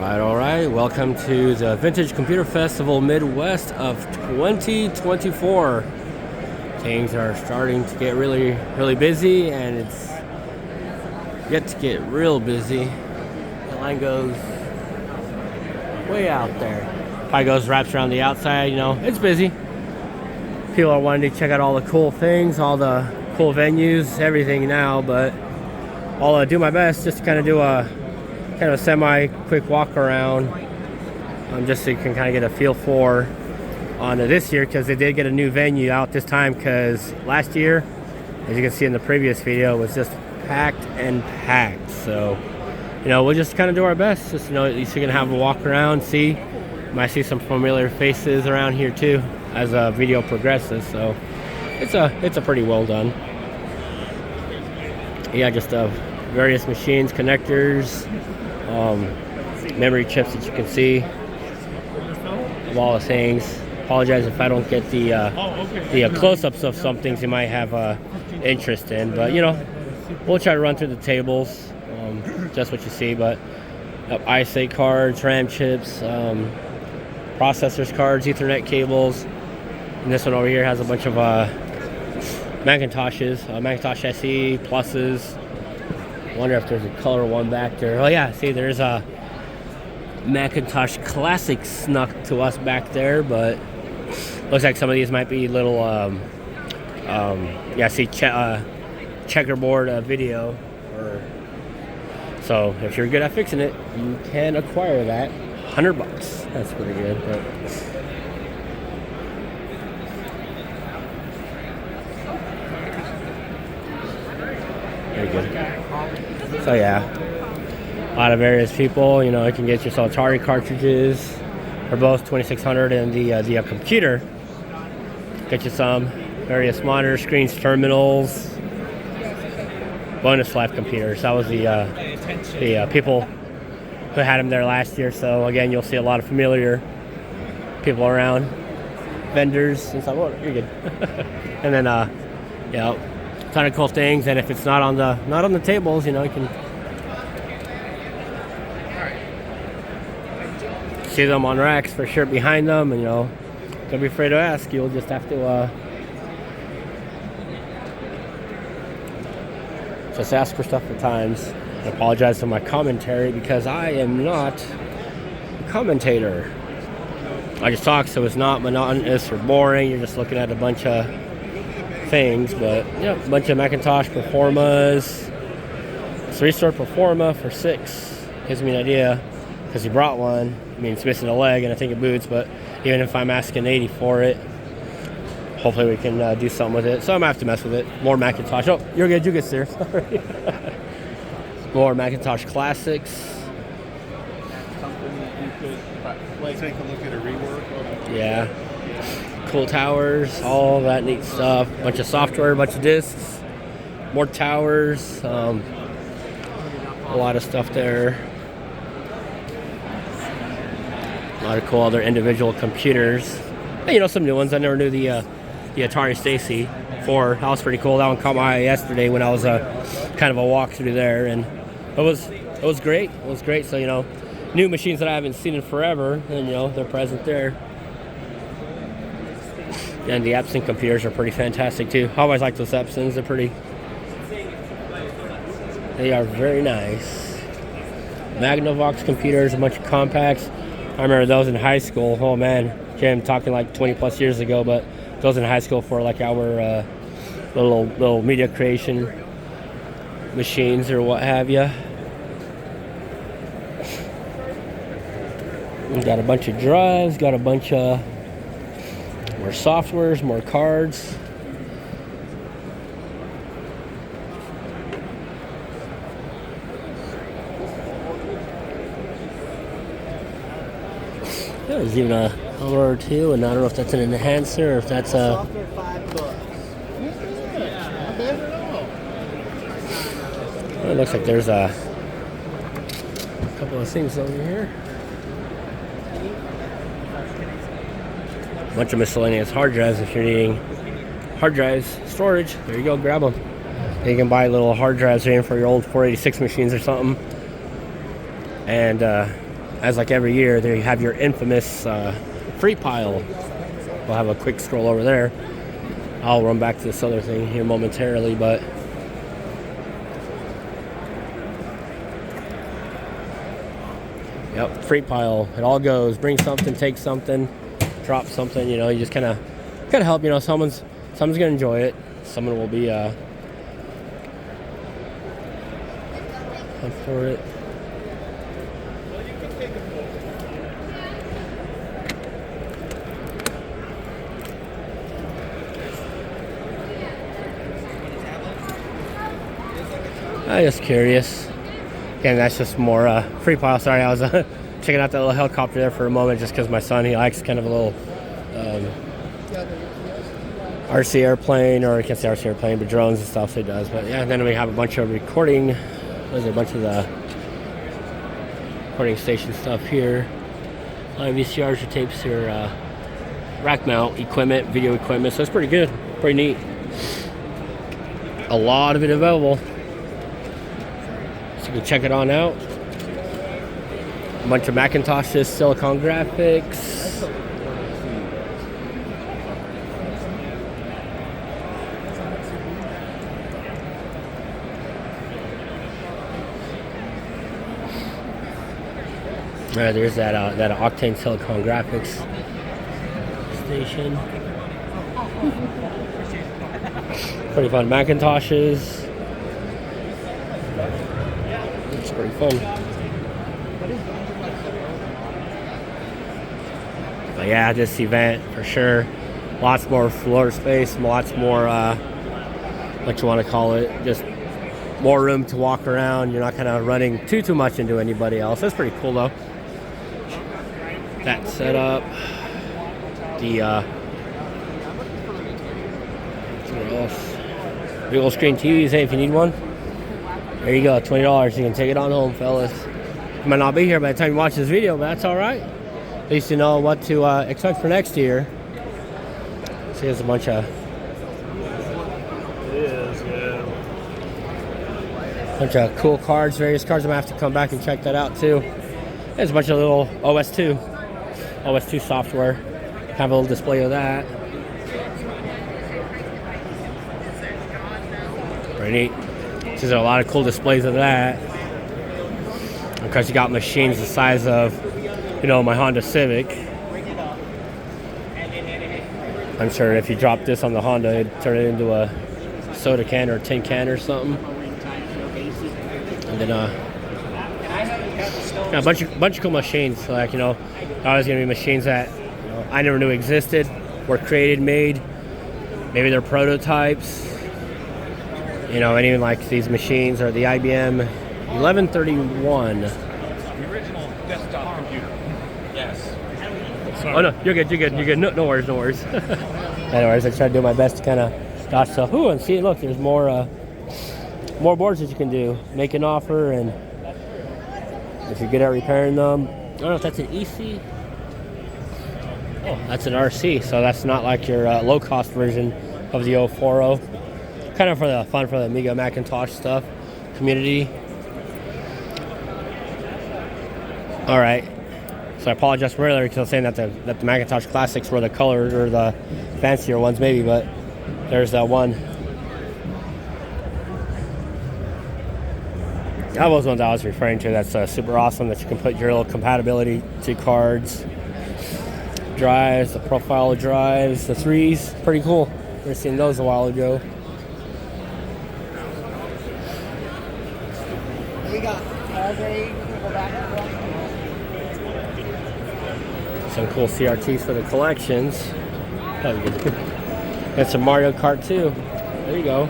All right. Welcome to the Vintage Computer Festival Midwest of 2024. Things are starting to get really busy, and it's yet to get real busy. The line goes way out there. Probably wraps around the outside. You know, it's busy. People are wanting to check out all the cool things, all the cool venues, everything now. But I'll do my best just to kind of do a semi-quick walk around, just so you can kind of get a feel for on this year, because they did get a new venue out this time, because last year, as you can see in the previous video, was just packed. So, you know, we'll just kind of do our best. Just, you know, at least you can have a walk around, see. You might see some familiar faces around here too as the video progresses. So it's a pretty well done. Yeah, just various machines, connectors, memory chips that you can see of all the things. Apologize if I don't get the close-ups of some things you might have interest in, but you know, we'll try to run through the tables, just what you see. But ISA cards, RAM chips, processors cards, Ethernet cables, and this one over here has a bunch of Macintoshes, Macintosh SE pluses. Wonder if there's a color one back there. Oh yeah, see, there's a Macintosh Classic snuck to us back there, but looks like some of these might be little see checkerboard video. So if you're good at fixing it, you can acquire that. $100. That's pretty good. But very good. So yeah, a lot of various people. You know, you can get yourself Atari cartridges for both 2600 and the computer. Get you some various monitor screens, terminals, bonus life computers. That was the people who had them there last year. So again, you'll see a lot of familiar people around, vendors and stuff. Oh, you're good. And then yeah, ton of cool things. And if it's not on the tables, you know, you can see them on racks for sure behind them. And you know, don't be afraid to ask. You'll just have to just ask for stuff at times. I apologize for my commentary, because I am not a commentator. I just talk, so it's not monotonous or boring. You're just looking at a bunch of things. But yeah, a bunch of Macintosh Performas. It's restored Performa for $6. Gives me an idea, because he brought one. I mean, it's missing a leg, and I think it boots. But even if I'm asking $80 for it, hopefully we can do something with it. So I'm gonna have to mess with it. More Macintosh. Oh, you're good. You get there. Sorry. More Macintosh Classics. Something you could take a look at a rework of. Yeah. Cool towers, all that neat stuff. Bunch of software, bunch of discs, more towers, a lot of stuff there. A lot of cool other individual computers. And, you know, some new ones. I never knew the Atari Stacy 4. That was pretty cool. That one caught my eye yesterday when I was kind of a walkthrough there, and it was great. It was great. So, you know, new machines that I haven't seen in forever, and you know, they're present there. And the Epson computers are pretty fantastic too. I always like those Epsons. They are very nice. Magnavox computers, a bunch of compacts. I remember those in high school. Oh man, I'm talking like 20 plus years ago, but those in high school for like our little media creation machines or what have you. We got a bunch of drives, got a bunch of more softwares, more cards. There's even a color or two, and I don't know if that's an enhancer or if that's a. Well, it looks like there's a couple of things over here. A bunch of miscellaneous hard drives if you're needing hard drives storage. There you go, grab them. You can buy little hard drives in for your old 486 machines or something. And as like every year, they have your infamous free pile. We'll have a quick scroll over there. I'll run back to this other thing here momentarily, but yep, free pile. It all goes. Bring something, take something, drop something. You know, you just kind of help. You know, someone's gonna enjoy it. Someone will be for it. I'm just curious. Again, that's just more free pile. Sorry, I was checking out that little helicopter there for a moment just because my son, he likes kind of a little RC airplane, or I can't say RC airplane, but drones and stuff, so he does. But yeah, and then we have a bunch of recording. There's a bunch of the recording station stuff here. A lot of VCRs or tapes here, rack mount equipment, video equipment, so it's pretty good, pretty neat. A lot of it available. So you can check it on out. A bunch of Macintoshes, Silicon graphics. There's that Octane Silicon graphics station. Pretty fun. Macintoshes. It's pretty fun. But yeah, this event for sure. Lots more floor space, lots more what you want to call it, just more room to walk around. You're not kind of running too much into anybody else. That's pretty cool though. That setup. The what else? Big old screen TVs. Hey, if you need one, there you go. $20. You can take it on home, fellas. You might not be here by the time you watch this video, but that's all right. At least you know what to expect for next year. See, there's a bunch of cool cards, various cards. I'm gonna have to come back and check that out too. There's a bunch of little OS2 software. Have a little display of that. Pretty neat. There's a lot of cool displays of that. Of course, you got machines the size of, you know, my Honda Civic. I'm sure if you drop this on the Honda, it'd turn it into a soda can or a tin can or something. And then a bunch of cool machines. Like, you know, always gonna be machines that, you know, I never knew existed, were created, made. Maybe they're prototypes. You know, and even like these machines are the IBM 1131. The original desktop computer. Yes. Sorry. Oh no, you're good. No worries. Anyways, I try to do my best to kind of dodge stuff. Ooh, and see, look, there's more boards that you can do. Make an offer, and if you're good at repairing them. I don't know if that's an EC. Oh, that's an RC, so that's not like your low-cost version of the 040. Kind of for the fun for the Amiga Macintosh stuff, community. All right. So I apologize for earlier because I was saying that the Macintosh Classics were the colored or the fancier ones, maybe, but there's that one. That was one that I was referring to. That's super awesome that you can put your little compatibility to cards, drives, the profile drives, the 3s. Pretty cool. We were seeing those a while ago. We got all day. Some cool CRTs for the collections. And some Mario Kart too. There you go.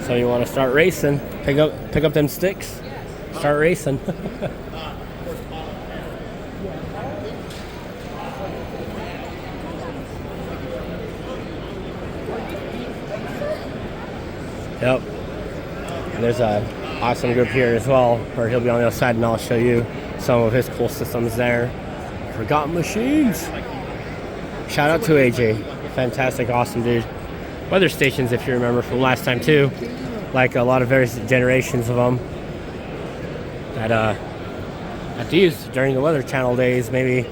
So you want to start racing? Pick up them sticks. Start racing. Yep. And there's a awesome group here as well, where he'll be on the other side, and I'll show you some of his cool systems there. Forgotten Machines. Shout out to AJ. Fantastic, awesome dude. Weather stations, if you remember from last time too. Like a lot of various generations of them. That have to use during the Weather Channel days, maybe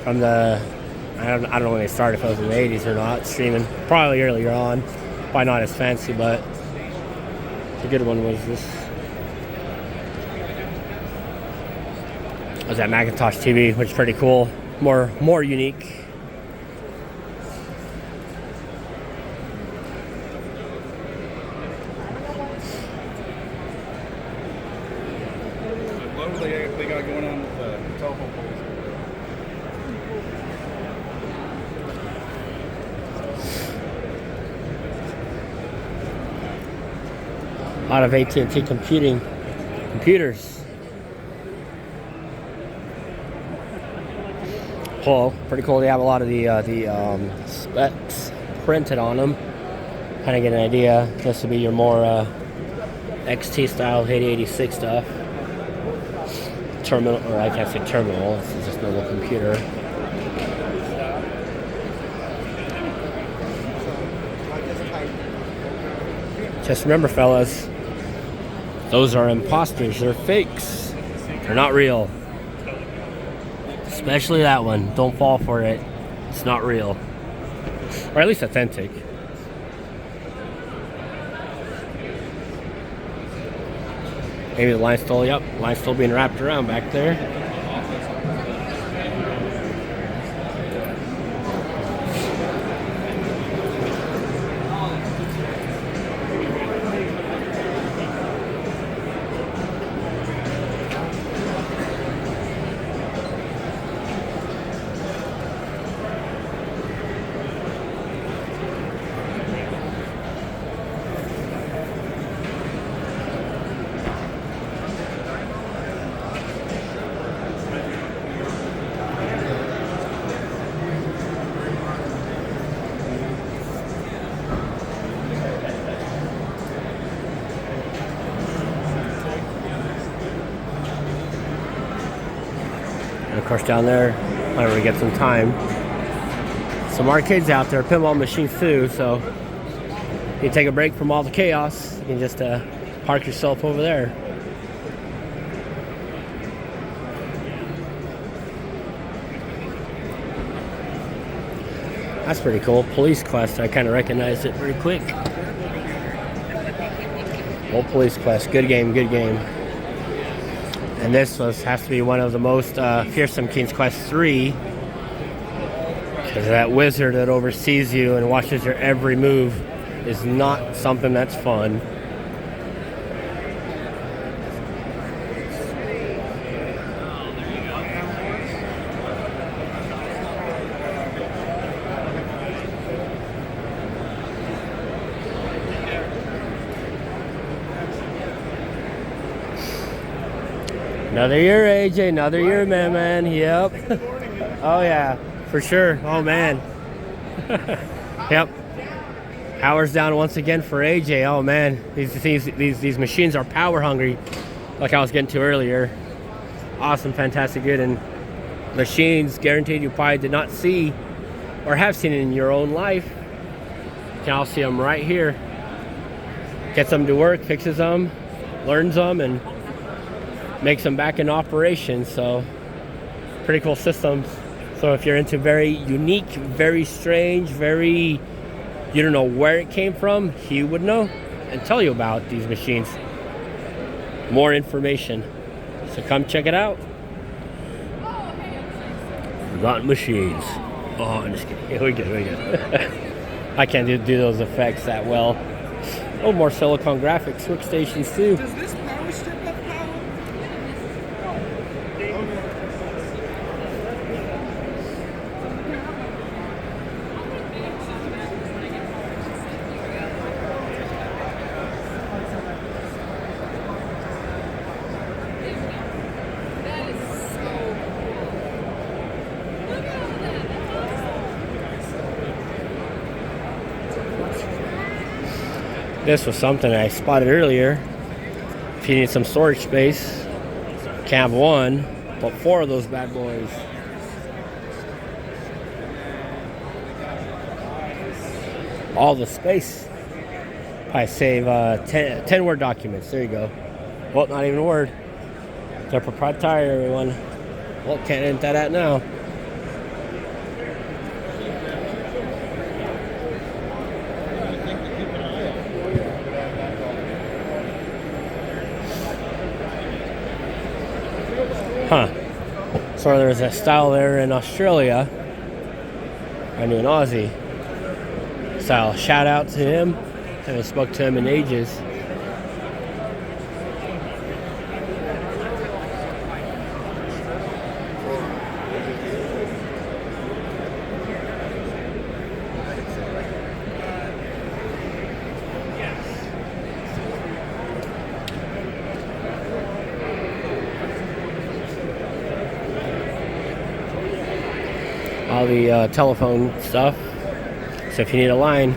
from the, I don't know when they started, if it was in the 80s or not, streaming. Probably earlier on. Probably not as fancy, but the good one was this. Was that Macintosh TV, which is pretty cool. More unique. What they got going on with the telephone poles? A lot of AT&T computers. Cool, pretty cool. They have a lot of the specs printed on them. Kind of get an idea. This would be your more XT style 8086 stuff. Terminal, or I can't say terminal. This is just a normal computer. Just remember, fellas, those are imposters. They're fakes. They're not real. Especially that one. Don't fall for it. It's not real. Or at least authentic. Maybe the line's still, yep, line's still being wrapped around back there. And of course down there, whenever we get some time, some arcades out there, pinball machines too, so you take a break from all the chaos, you can just park yourself over there. That's pretty cool. Police Quest, I kind of recognized it pretty quick. Old Police Quest, good game, good game. And this has to be one of the most fearsome King's Quest 3. Because that wizard that oversees you and watches your every move is not something that's fun. Another year, AJ. Another year, man. Yep. Oh yeah, for sure. Oh man. Yep. Power's down once again for AJ. Oh man, these machines are power hungry, like I was getting to earlier. Awesome, fantastic, good, and machines guaranteed you probably did not see or have seen in your own life. You can all see them right here. Gets them to work, fixes them, learns them, and makes them back in operation. So pretty cool systems. So if you're into very unique, very strange, very, you don't know where it came from, he would know and tell you about these machines. More information. So come check it out. Forgotten Machines. Oh, I'm just kidding. We're good. I can't do those effects that well. Oh, more Silicon Graphics workstations too. Does this power strip have power? This was something I spotted earlier. If you need some storage space, can't have one, but 4 of those bad boys. All the space. Probably save 10 Word documents. There you go. Well, not even a word. They're proprietary, everyone. Well, can't edit that out now. Huh. So there's a style there in Australia. I knew an Aussie style. Shout out to him. Haven't spoke to him in ages. All the telephone stuff. So if you need a line,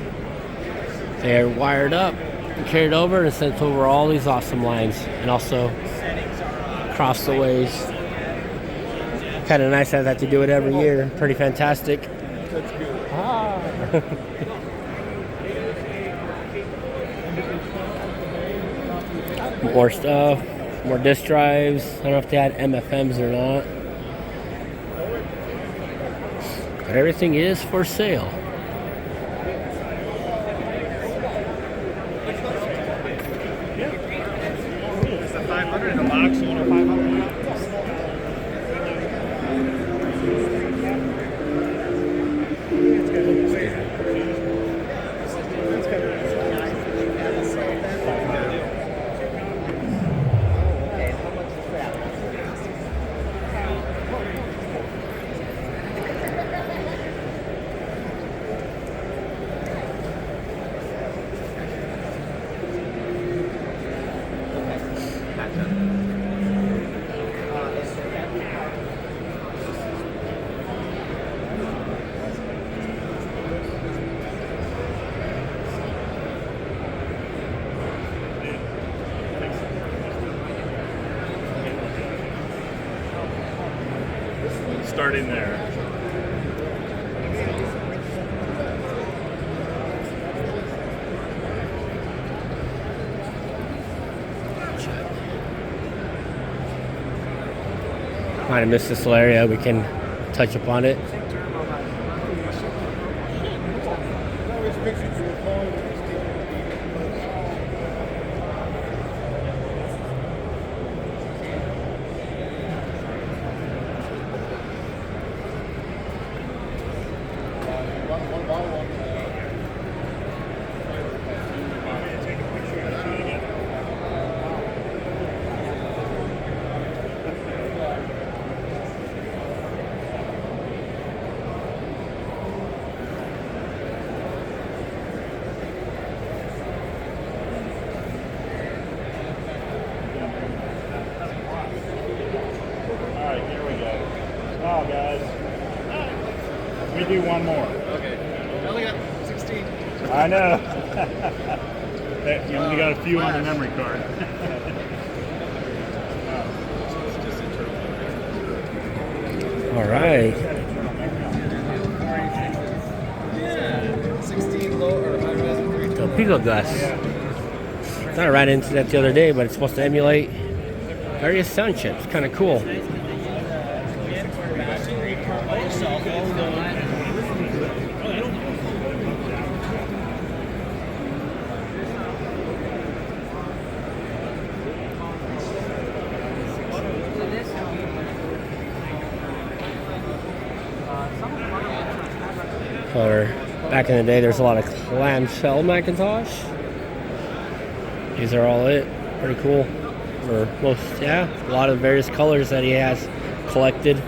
they're wired up and carried over and sent over all these awesome lines, and also across the ways. Kind of nice to have to do it every year. Pretty fantastic. That's good. More stuff, more disk drives. I don't know if they had MFMs or not. But everything is for sale. It's a 500 in a box, you want a 500? Starting there. Might have missed this little area. We can touch upon it. Oh, guys. We do one more. Okay. I only got 16. I know. You only got a few on the memory card. All right. Yeah. 16 low or high res and 320. The Pico Glass. I ran into that the other day, but it's supposed to emulate various sound chips. Kind of cool. Or back in the day, there's a lot of clamshell Macintosh. These are all it. Pretty cool. Or most, yeah, a lot of various colors that he has collected.